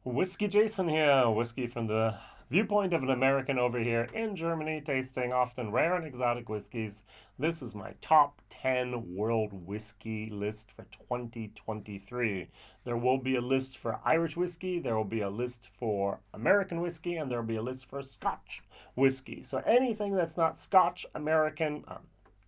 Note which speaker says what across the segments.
Speaker 1: Whiskey Jason here, whiskey from the viewpoint of an American over here in Germany, tasting often rare and exotic whiskeys. This is my top 10 world whiskey list for 2023. There will be a list for Irish whiskey, there will be a list for American whiskey, and there will be a list for Scotch whiskey. So anything that's not Scotch, American,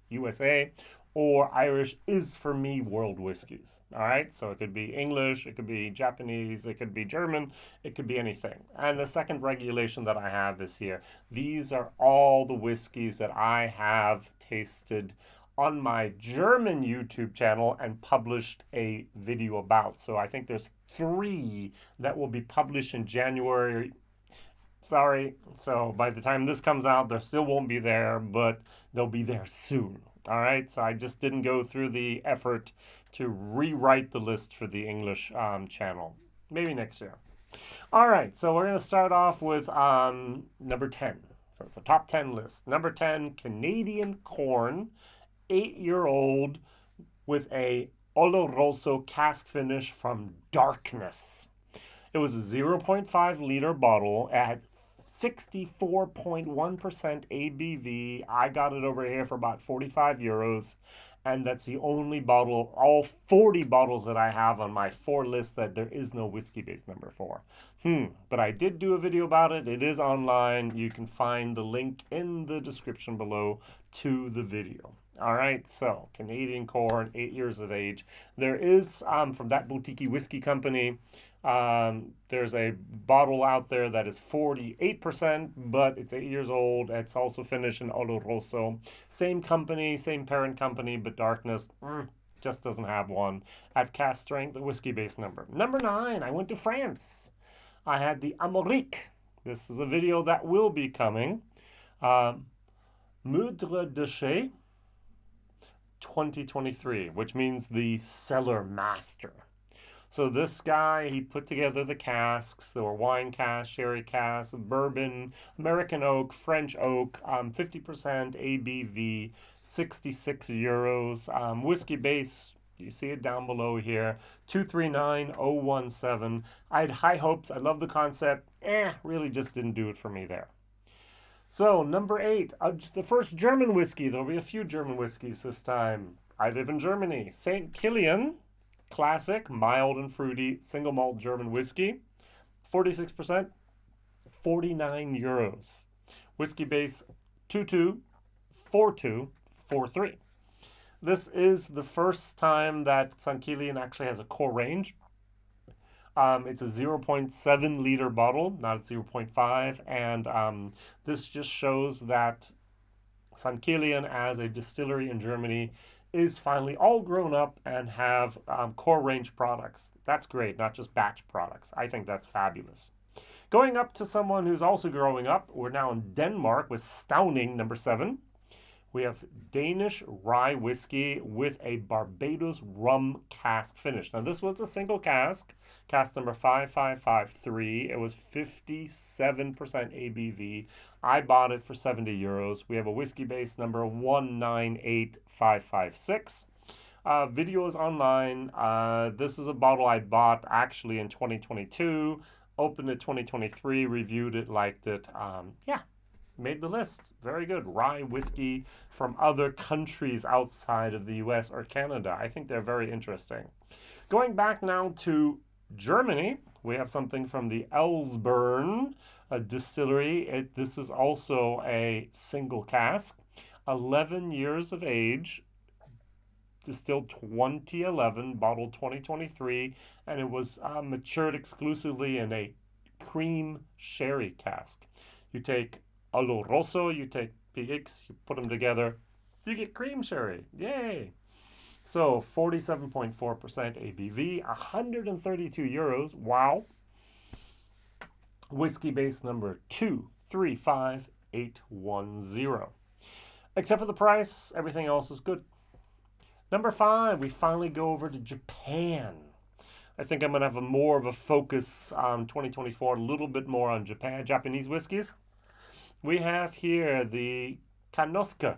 Speaker 1: USA, or Irish is for me world whiskeys. All right, so it could be English, it could be Japanese, it could be German, it could be anything. And the second regulation that I have is here. These are all the whiskeys that I have tasted on my German YouTube channel and published a video about. So I think there's 3 that will be published in January. Sorry. So by the time this comes out, there still won't be there, but they'll be there soon. All right. So I just didn't go through the effort to rewrite the list for the English channel. Maybe next year. All right. So we're going to start off with number 10. So it's a top 10 list. Number 10, Canadian corn, 8-year-old with a Oloroso cask finish from Darkness. It was a 0.5 liter bottle at 64.1% ABV. I got it over here for about 45 euros. And that's the only bottle, all 40 bottles that I have on my 4 list that there is no whiskey base number for. But I did do a video about it. It is online. You can find the link in the description below to the video. All right, so Canadian corn, 8 years of age. There is, from that boutique whiskey company, there's a bottle out there that is 48%, but it's 8 years old. It's also finished in Oloroso. Same company, same parent company, but Darkness just doesn't have one at cask strength, the whiskey base number. Number 9, I went to France. I had the Amérique. This is a video that will be coming. Meudre de Chez 2023, which means the cellar master. So this guy, he put together the casks. There were wine casks, sherry casks, bourbon, American oak, French oak, 50% ABV, 66 euros. Whiskey base, you see it down below here, 239017. I had high hopes. I love the concept. Really just didn't do it for me there. So, number 8, the first German whiskey. There'll be a few German whiskeys this time. I live in Germany. St. Kilian. Classic, mild and fruity, single malt German whiskey, 46%, 49 euros. Whiskey base 224243. This is the first time that St. Kilian actually has a core range. It's a 0.7 liter bottle, not a 0.5, and this just shows that St. Kilian, as a distillery in Germany, is finally all grown up and have core range products. That's great, not just batch products. I think that's fabulous. Going up to someone who's also growing up, we're now in Denmark with Stauning, number 7. We have Danish rye whiskey with a Barbados rum cask finish. Now this was a single cask number 5553. It was 57% ABV. I bought it for 70 euros. We have a whiskey base number 198556. Video is online. This is a bottle I bought actually in 2022. Opened it 2023, reviewed it, liked it. Yeah, made the list. Very good. Rye whiskey from other countries outside of the US or Canada. I think they're very interesting. Going back now to Germany, we have something from the Elsburn distillery. This is also a single cask, 11 years of age, distilled 2011, bottled 2023, and it was matured exclusively in a cream sherry cask. You take Oloroso, you take PX, you put them together, you get cream sherry. Yay! So 47.4% ABV, 132 euros. Wow. Whiskey base number 235810. Except for the price, everything else is good. Number 5, we finally go over to Japan. I think I'm going to have more of a focus on 2024, a little bit more on Japanese whiskeys. We have here the Kanosuke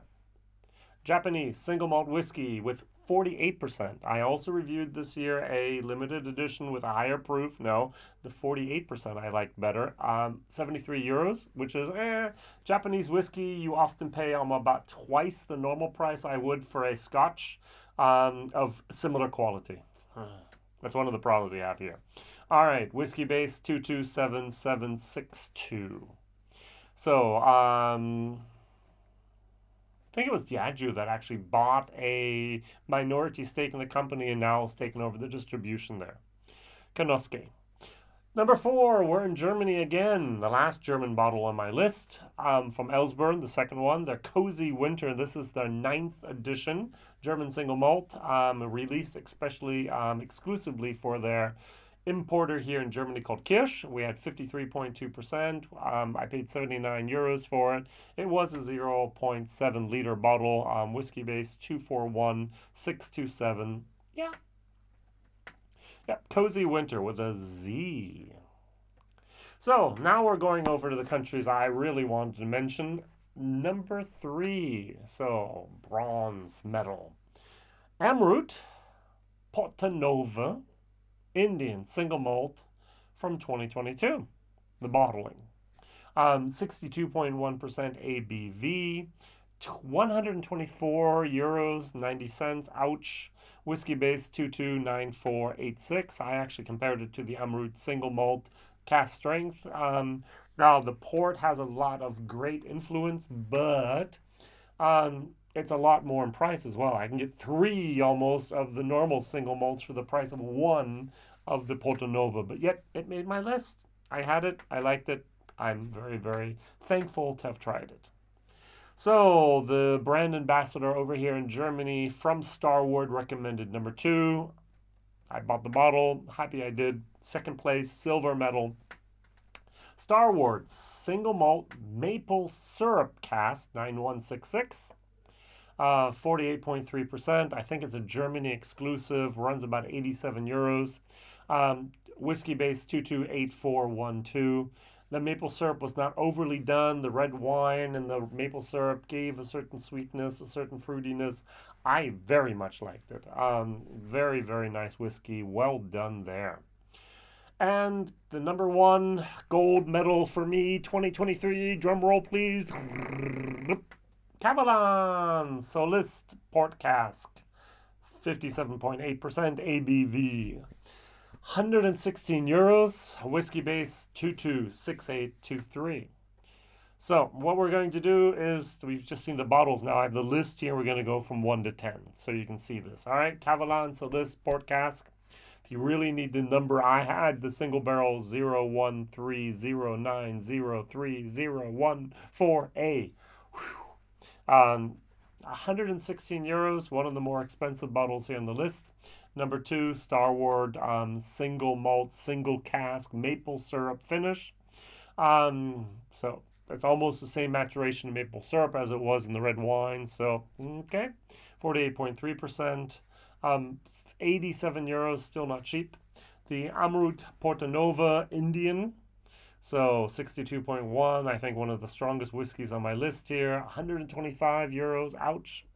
Speaker 1: Japanese single malt whiskey with 48%. I also reviewed this year a limited edition with a higher proof. No, the 48% I liked better. 73 euros, which is Japanese whiskey. You often pay about twice the normal price I would for a Scotch of similar quality. That's one of the problems we have here. All right, whiskey base 227762. So, I think it was Diageo that actually bought a minority stake in the company and now has taken over the distribution there. Kanoske. Number 4, we're in Germany again. The last German bottle on my list from Elsburn, the second one. Their Cozy Winter. This is their 9th edition German single malt, released especially exclusively for their importer here in Germany called Kirsch. We had 53.2%. I paid 79 euros for it. It was a 0.7 liter bottle, whiskey base 241627. Yeah. Yep, Cozy Winter with a Z. So now we're going over to the countries I really wanted to mention. Number 3, so bronze medal. Amrut, Portanova, Indian single malt from 2022, the bottling. 62.1% ABV, 124 euros 90 cents. Ouch. Whiskey base 229486. I actually compared it to the Amrut single malt cask strength. Now the port has a lot of great influence, but it's a lot more in price as well. I can get 3 almost of the normal single malts for the price of 1 of the Portanova, but yet it made my list. I had it. I liked it. I'm very, very thankful to have tried it. So the brand ambassador over here in Germany from Starward recommended number 2. I bought the bottle. Happy I did. Second place, silver medal. Starward single malt maple syrup cask 9166. 48.3%. I think it's a Germany exclusive. Runs about 87 euros. Whiskey base 228412. The maple syrup was not overly done. The red wine and the maple syrup gave a certain sweetness, a certain fruitiness. I very much liked it. Very, very nice whiskey. Well done there. And the number 1 gold medal for me, 2023, drum roll please. Cavalan Solist Port Cask, 57.8% ABV. 116 euros, whiskey base 226823. So what we're going to do is, we've just seen the bottles now. I have the list here. We're going to go from 1 to 10 so you can see this. All right, Cavalan Solist Port Cask. If you really need the number, I had the single barrel 01309030114A. 116 euros, one of the more expensive bottles here on the list. Number 2, Starward single malt, single cask, maple syrup finish. So it's almost the same maturation of maple syrup as it was in the red wine. So, okay, 48.3%. 87 euros, still not cheap. The Amrut Portanova Indian. So 62.1, I think one of the strongest whiskeys on my list here. 125 euros, ouch.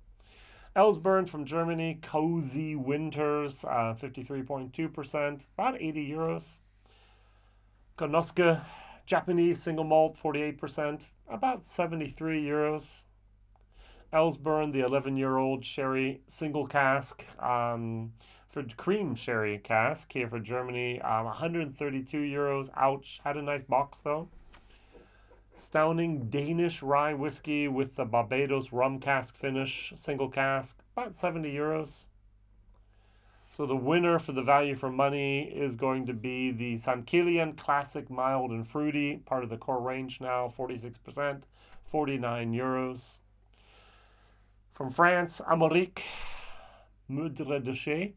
Speaker 1: Elsburn from Germany, Cozy Winters, 53.2%, about 80 euros. Konosuke, Japanese single malt, 48%, about 73 euros. Elsburn, the 11-year-old sherry single cask, for cream sherry cask here for Germany, 132 euros. Ouch. Had a nice box though. Stauning Danish rye whiskey with the Barbados rum cask finish, single cask, about 70 euros. So the winner for the value for money is going to be the St. Kilian Classic Mild and Fruity, part of the core range now, 46%, 49 euros. From France, Amérique Moudre de Chez,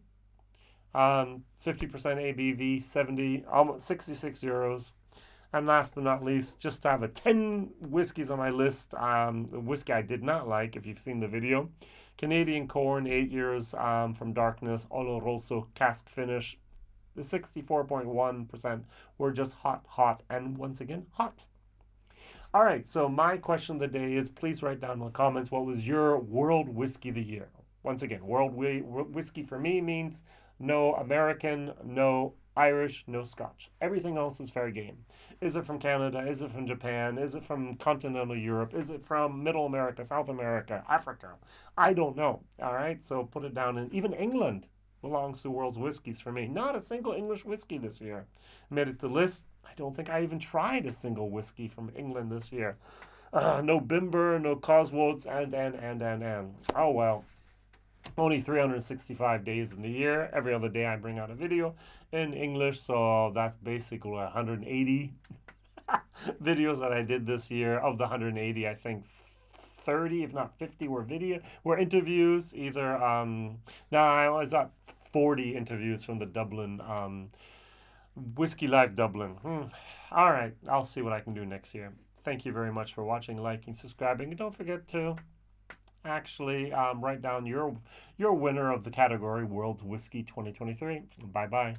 Speaker 1: 50% ABV, almost 66 euros. And last but not least, just to have a 10 whiskeys on my list, the whiskey I did not like, if you've seen the video. Canadian Corn, 8 years from Darkness, Oloroso cask finish. The 64.1% were just hot, and once again, hot. All right, so my question of the day is, please write down in the comments, what was your World Whiskey of the Year? Once again, whiskey for me means no American, no Irish, no Scotch. Everything else is fair game. Is it from Canada? Is it from Japan? Is it from continental Europe? Is it from Middle America, South America, Africa? I don't know. All right, so put it down. And even England belongs to World's Whiskies for me. Not a single English whiskey this year made it to the list. I don't think I even tried a single whiskey from England this year. No Bimber, no Cosworths, and. Oh well. Only 365 days in the year. Every other day I bring out a video in English, so that's basically 180 videos that I did this year. Of the 180, I think 30, if not 50, were interviews. Either now I was got 40 interviews from the Dublin Whiskey Live Dublin. All right, I'll see what I can do next year. Thank you very much for watching, liking, subscribing, and don't forget to actually write down your winner of the category World Whiskey 2023. Bye bye.